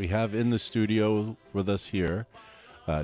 We have in the studio with us here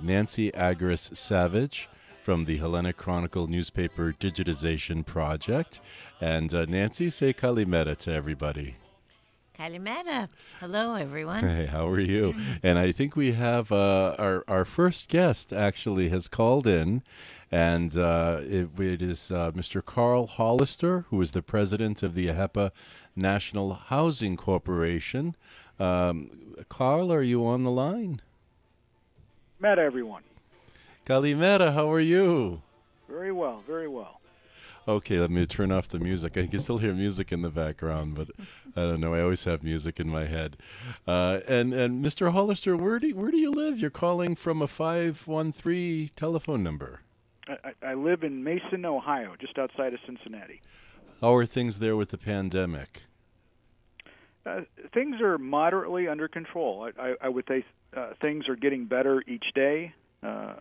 Nancy Agris Savage from the Hellenic Chronicle newspaper digitization project. And Nancy, say kalimera to everybody. Kalimera. Hello, everyone. Hey, how are you? And I think we have our first guest actually has called in, and it is Mr. Carl Hollister, who is the president of the AHEPA National Housing Corporation. Carl, are you on the line? Met everyone. Kalimera, how are you? Very well, very well. Okay, let me turn off the music. I can still hear music in the background, but I don't know. I always have music in my head. And Mr. Hollister, where do you live? You're calling from a 513 telephone number. I live in Mason, Ohio, just outside of Cincinnati. How are things there with the pandemic? Things are moderately under control. I would say things are getting better each day. Our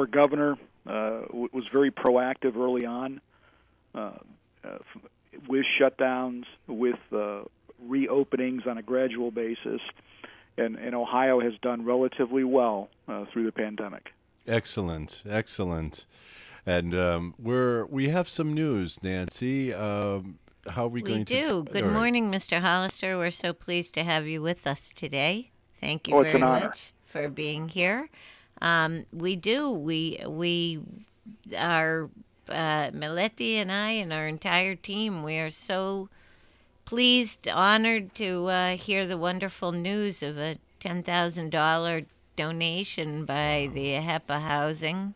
governor was very proactive early on with shutdowns, with reopenings on a gradual basis, and Ohio has done relatively well through the pandemic. Excellent, excellent. And we have some news, Nancy. How are we going to... We do. Good morning, Mr. Hollister. We're so pleased to have you with us today. Thank you It's very an honor. much for being here. We do. We are Meleti and I and our entire team. We are so pleased, honored to hear the wonderful news of a $10,000 donation by the AHEPA Housing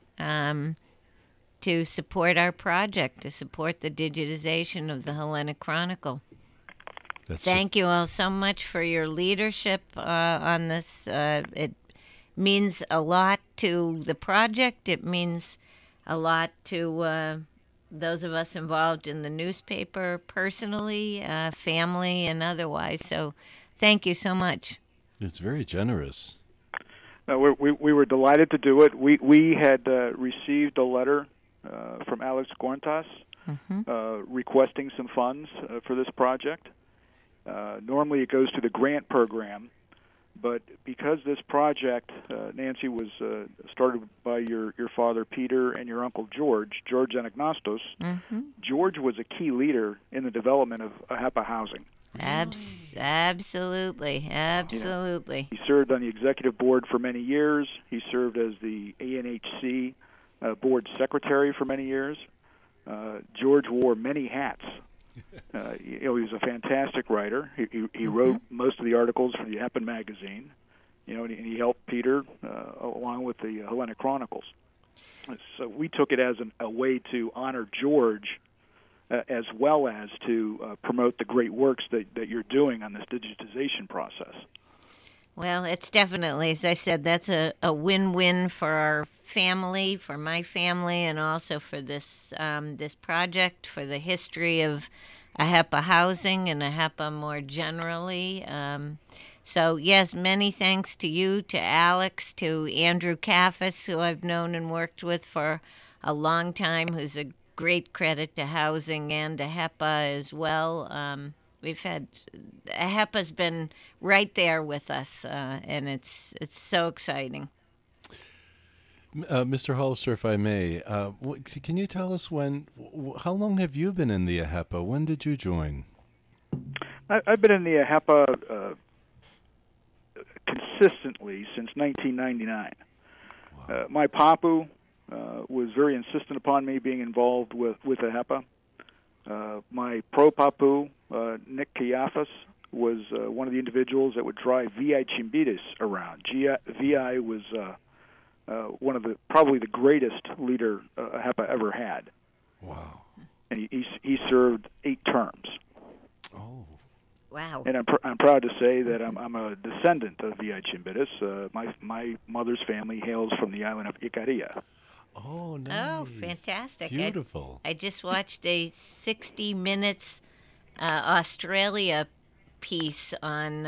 to support our project, to support the digitization of the Hellenic Chronicle. Thank you all so much for your leadership on this. It means a lot to the project. It means a lot to those of us involved in the newspaper personally, family, and otherwise. So thank you so much. It's very generous. We were delighted to do it. We had received a letter from Alex Gorntas requesting some funds for this project. Normally it goes to the grant program, but because this project, Nancy, was started by your father Peter and your uncle George Anagnostos, George was a key leader in the development of AHEPA housing. Absolutely. He served on the executive board for many years. He served as the ANHC board secretary for many years. George wore many hats. He was a fantastic writer. He wrote most of the articles for the AHEPA magazine, and he helped Peter along with the Hellenic Chronicles. So we took it as a way to honor George as well as to promote the great works that you're doing on this digitization process. Well, it's definitely, as I said, that's a win-win for our family, for my family, and also for this this project, for the history of AHEPA housing and AHEPA more generally. So, yes, many thanks to you, to Alex, to Andrew Kaffis, who I've known and worked with for a long time, who's a great credit to housing and AHEPA as well. We've had AHEPA's been right there with us, and it's so exciting. Mr. Hollister, if I may, can you tell us how long have you been in the AHEPA? When did you join? I've been in the AHEPA consistently since 1999. Wow. My papu was very insistent upon me being involved with AHEPA. My pro-papu, Nick Kayafas, was one of the individuals that would drive VI Chimbiris around. VI was one of probably the greatest leader AHEPA ever had. Wow. And he served 8 terms. Oh. Wow. And I'm proud to say that I'm a descendant of VI Chimbiris. My mother's family hails from the island of Ikaria. Oh, nice. Oh, fantastic. Beautiful. I just watched a 60 Minutes Australia piece on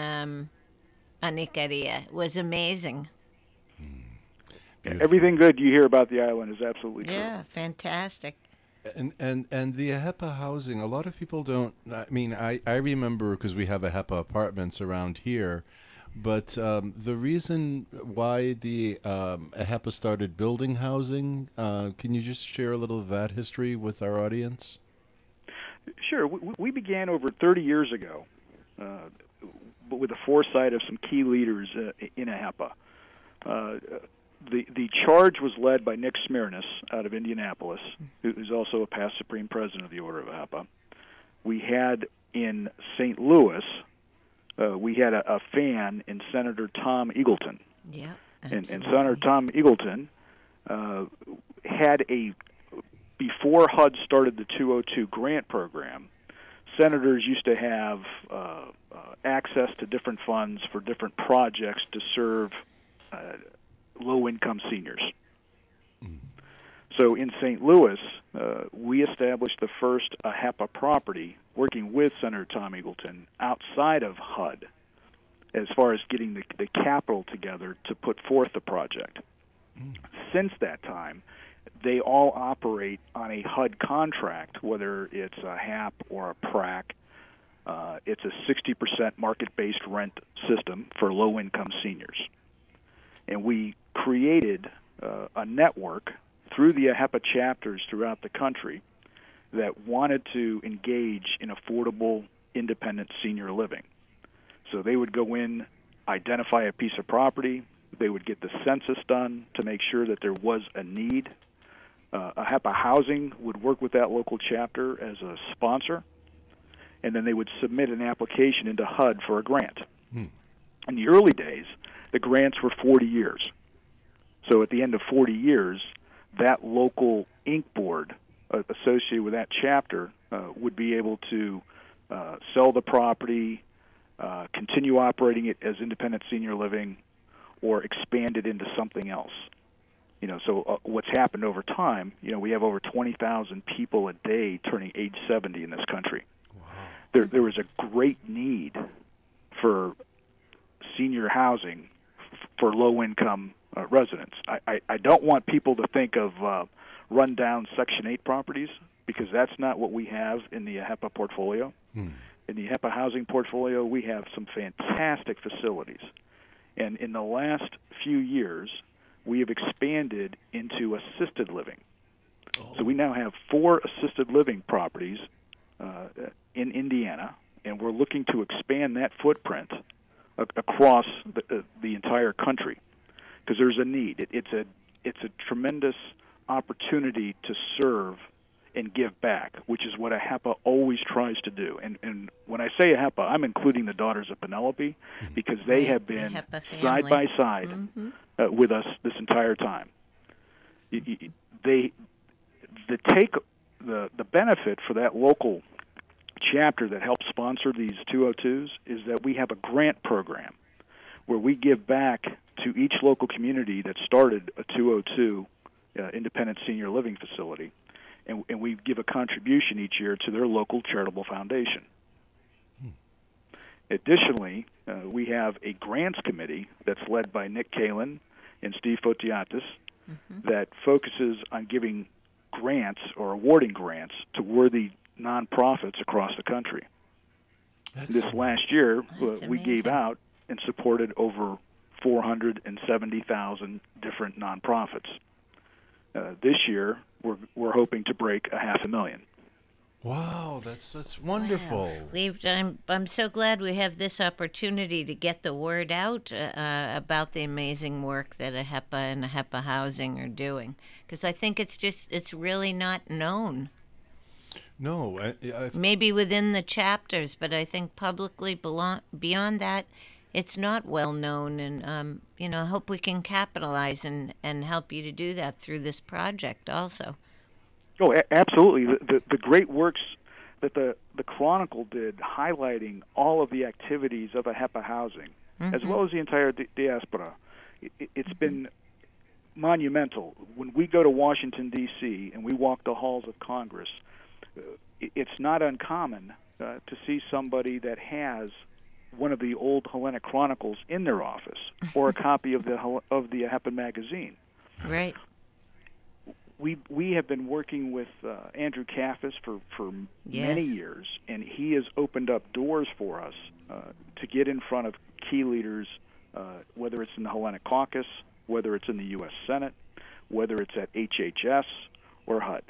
Ikaria. It was amazing. Everything good you hear about the island is absolutely true. Yeah, fantastic. And the AHEPA housing, a lot of people don't. I mean, I remember because we have AHEPA apartments around here, but the reason why the AHEPA started building housing, can you just share a little of that history with our audience? Sure. We began over 30 years ago, but with the foresight of some key leaders in AHEPA. The charge was led by Nick Smirnis out of Indianapolis, who's also a past Supreme President of the Order of AHEPA. We had in St. Louis, we had a fan in Senator Tom Eagleton. Yeah, and Senator Tom Eagleton had before HUD started the 202 grant program, senators used to have access to different funds for different projects to serve low-income seniors. So in St. Louis, we established the first AHEPA property working with Senator Tom Eagleton outside of HUD as far as getting the capital together to put forth the project. Since that time, they all operate on a HUD contract, whether it's a HAP or a PRAC. It's a 60% market-based rent system for low-income seniors. And we created a network through the AHEPA chapters throughout the country that wanted to engage in affordable, independent senior living. So they would go in, identify a piece of property, they would get the census done to make sure that there was a need. AHEPA Housing would work with that local chapter as a sponsor, and then they would submit an application into HUD for a grant. In the early days, the grants were 40 years. So at the end of 40 years, that local Inc. board associated with that chapter would be able to sell the property, continue operating it as independent senior living, or expand it into something else. So what's happened over time, we have over 20,000 people a day turning age 70 in this country. Wow. There was a great need for senior housing for low-income residents. I don't want people to think of run-down Section 8 properties, because that's not what we have in the AHEPA portfolio. In the AHEPA housing portfolio, we have some fantastic facilities. And in the last few years, we have expanded into assisted living. So we now have 4 assisted living properties in Indiana, and we're looking to expand that footprint across the entire country, because there's a need. It's a tremendous opportunity to serve and give back, which is what AHEPA always tries to do. And when I say AHEPA, I'm including the Daughters of Penelope, because they have been side by side with us this entire time. The benefit for that local chapter that helps sponsor these 202s is that we have a grant program where we give back to each local community that started a 202 independent senior living facility, and we give a contribution each year to their local charitable foundation. Additionally, we have a grants committee that's led by Nick Kalin and Steve Fotiatis that focuses on giving grants or awarding grants to worthy nonprofits across the country. This last year, we gave out and supported over 470,000 different nonprofits. This year, we're hoping to break 500,000. Wow, that's wonderful. Wow. I'm so glad we have this opportunity to get the word out about the amazing work that AHEPA and AHEPA Housing are doing, because I think it's really not known. No, maybe within the chapters, but I think publicly beyond that, it's not well known. And I hope we can capitalize and help you to do that through this project also. Oh, absolutely. The great works that the Chronicle did highlighting all of the activities of AHEPA Housing, as well as the entire diaspora, it's been monumental. When we go to Washington, D.C., and we walk the halls of Congress, it's not uncommon to see somebody that has one of the old Hellenic Chronicles in their office, or a copy of the AHEPA magazine. Right. we have been working with Andrew Kaffis for many years, and he has opened up doors for us to get in front of key leaders, whether it's in the Hellenic Caucus, whether it's in the U.S. Senate, whether it's at HHS or HUD.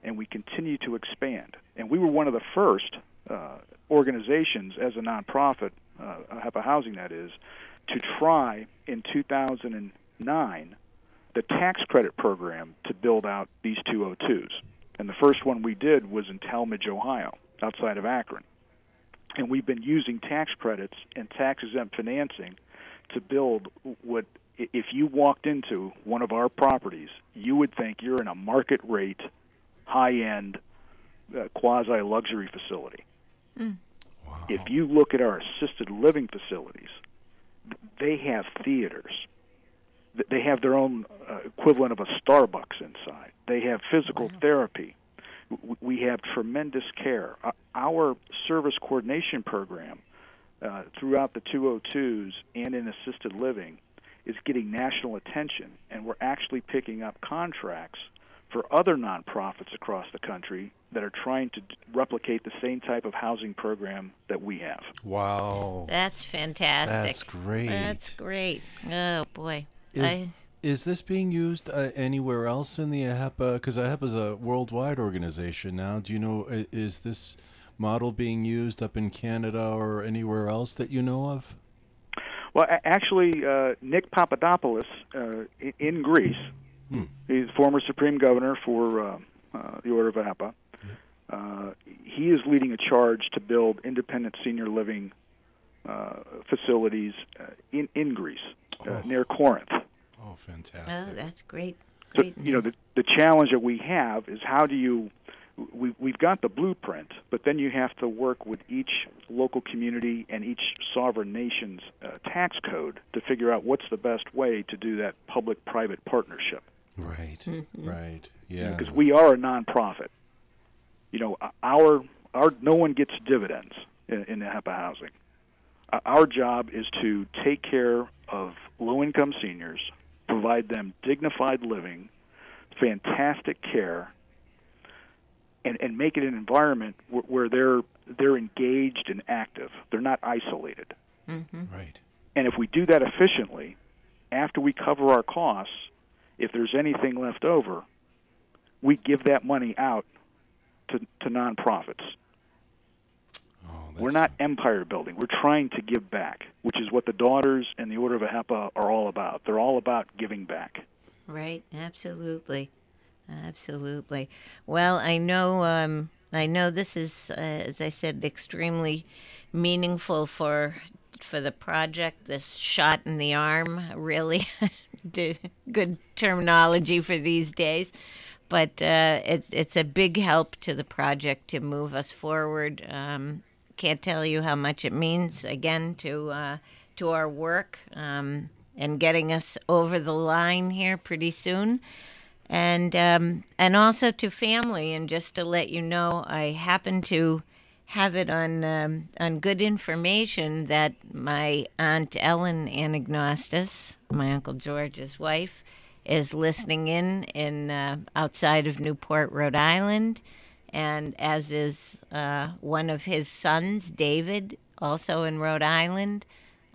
And we continue to expand. And we were one of the first organizations as a nonprofit, AHEPA Housing that is, to try in 2009 the tax credit program to build out these 202s. And the first one we did was in Talmadge, Ohio, outside of Akron. And we've been using tax credits and tax-exempt financing to build what, if you walked into one of our properties, you would think you're in a market-rate, high-end, quasi-luxury facility. Wow. If you look at our assisted living facilities, they have theaters. They have their own equivalent of a Starbucks inside. They have physical therapy. We have tremendous care. Our service coordination program throughout the 202s and in assisted living is getting national attention, and we're actually picking up contracts for other nonprofits across the country that are trying to replicate the same type of housing program that we have. Wow. That's fantastic. That's great. That's great. Oh, boy. Is this being used anywhere else in the AHEPA? Because AHEPA is a worldwide organization now. Do you know, is this model being used up in Canada or anywhere else that you know of? Well, actually, Nick Papadopoulos in Greece, he's former Supreme Governor for the Order of AHEPA. He is leading a charge to build independent senior living facilities in Greece, near Corinth. Oh, fantastic. Oh, that's great. So, Great you know, news. the challenge that we have is how do you, we've got the blueprint, but then you have to work with each local community and each sovereign nation's tax code to figure out what's the best way to do that public-private partnership. Right, right, yeah. Because we are a nonprofit. You know, our no one gets dividends in the AHEPA housing. Our job is to take care of low-income seniors, provide them dignified living, fantastic care, and make it an environment where they're engaged and active. They're not isolated. Right. And if we do that efficiently, after we cover our costs, if there's anything left over, we give that money out to nonprofits. We're not empire building. We're trying to give back, which is what the Daughters and the Order of AHEPA are all about. They're all about giving back. Right, absolutely. Absolutely. Well, I know this is, as I said, extremely meaningful for the project, this shot in the arm, really good terminology for these days. But it's a big help to the project to move us forward. Can't tell you how much it means, again, to our work and getting us over the line here pretty soon. And also to family. And just to let you know, I happen to have it on good information that my Aunt Ellen Anagnostis, my Uncle George's wife, is listening in outside of Newport, Rhode Island. And as is one of his sons, David, also in Rhode Island,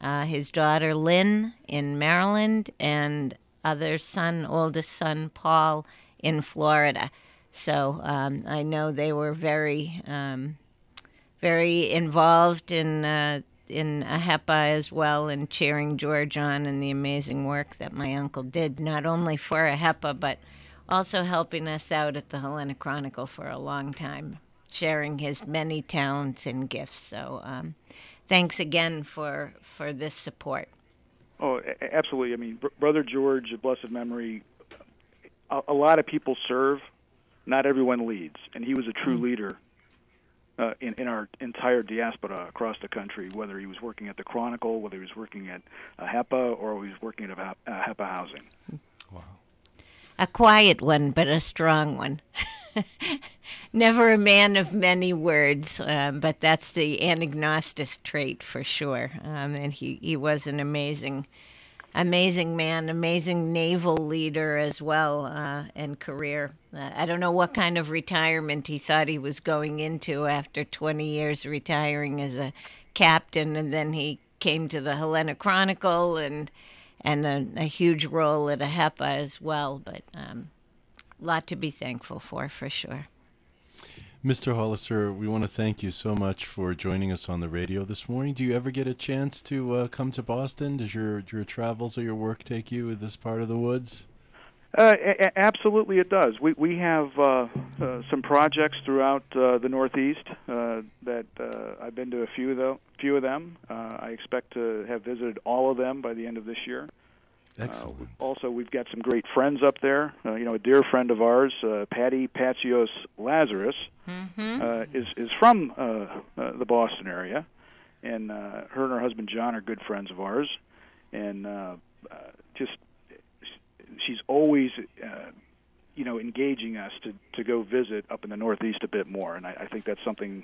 his daughter Lynn in Maryland, and oldest son Paul in Florida. So I know they were very, very involved in AHEPA as well, and cheering George on and the amazing work that my uncle did, not only for AHEPA, but also helping us out at the Hellenic Chronicle for a long time, sharing his many talents and gifts. So thanks again for this support. Oh, absolutely. I mean, Brother George, of blessed memory, a lot of people serve, not everyone leads, and he was a true leader in our entire diaspora across the country, whether he was working at the Chronicle, whether he was working at AHEPA, or he was working at AHEPA Housing. Wow. A quiet one, but a strong one. Never a man of many words, but that's the anagnostis trait for sure. And he was an amazing amazing man, amazing naval leader as well, and career. I don't know what kind of retirement he thought he was going into after 20 years retiring as a captain, and then he came to the Helena Chronicle and a huge role at AHEPA as well. But a lot to be thankful for sure. Mr. Hollister, we want to thank you so much for joining us on the radio this morning. Do you ever get a chance to come to Boston? Does your travels or your work take you to this part of the woods? Absolutely, it does. We have some projects throughout the Northeast that I've been to a few of them. I expect to have visited all of them by the end of this year. Excellent. Also, we've got some great friends up there. A dear friend of ours, Patty Patsios Lazarus, is from the Boston area, and her and her husband John are good friends of ours, and she's always engaging us to go visit up in the Northeast a bit more, and I think that's something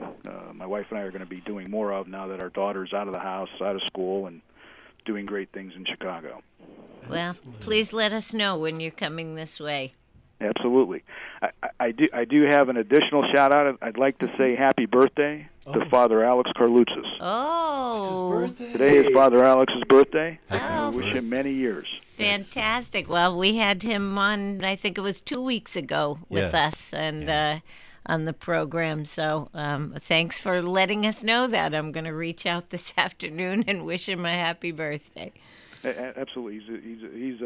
my wife and I are going to be doing more of now that our daughter's out of the house, out of school, and doing great things in Chicago. Well, please let us know when you're coming this way. Absolutely. I do have an additional shout out. I'd like to say happy birthday to Father Alex Carlutzis. Oh, it's his birthday. Today is Father Alex's birthday. Oh. I wish him many years. Fantastic. Well, we had him on, I think it was 2 weeks ago with us and on the program. So thanks for letting us know that. I'm going to reach out this afternoon and wish him a happy birthday. Absolutely. He's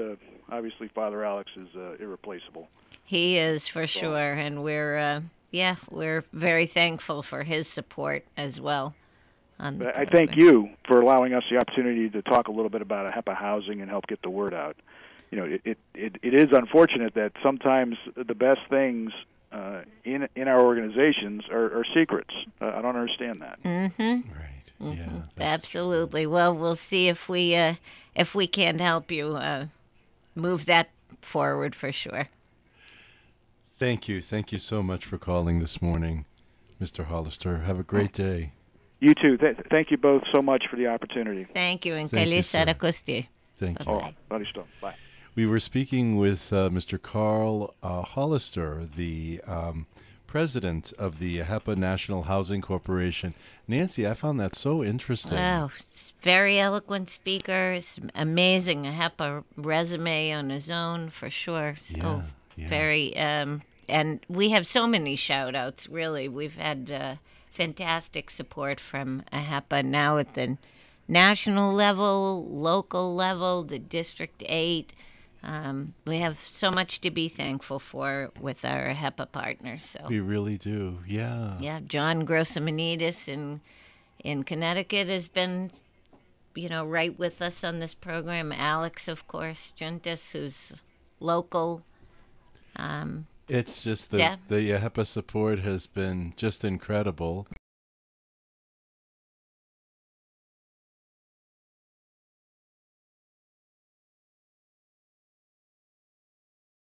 obviously Father Alex is irreplaceable. He is for sure, and we're very thankful for his support as well. I thank you for allowing us the opportunity to talk a little bit about AHEPA housing and help get the word out. It is unfortunate that sometimes the best things in our organizations are secrets. I don't understand that. Mm-hmm. Right. Mm-hmm. Yeah. Absolutely. Well, we'll see if we can help you move that forward for sure. Thank you. Thank you so much for calling this morning, Mr. Hollister. Have a great day. You too. Thank you both so much for the opportunity. Thank you. And Thank you, sir. Thank you. Bye. We were speaking with Mr. Carl Hollister, the president of the AHEPA National Housing Corporation. Nancy, I found that so interesting. Wow. Very eloquent speaker. It's amazing. AHEPA resume on his own for sure. So very, and we have so many shout outs, really. We've had fantastic support from AHEPA now at the national level, local level, the District 8. We have so much to be thankful for with our AHEPA partners. So we really do, yeah. Yeah, John Grossamanidis in Connecticut has been, right with us on this program. Alex, of course, Juntis, who's local. It's just the AHEPA support has been just incredible.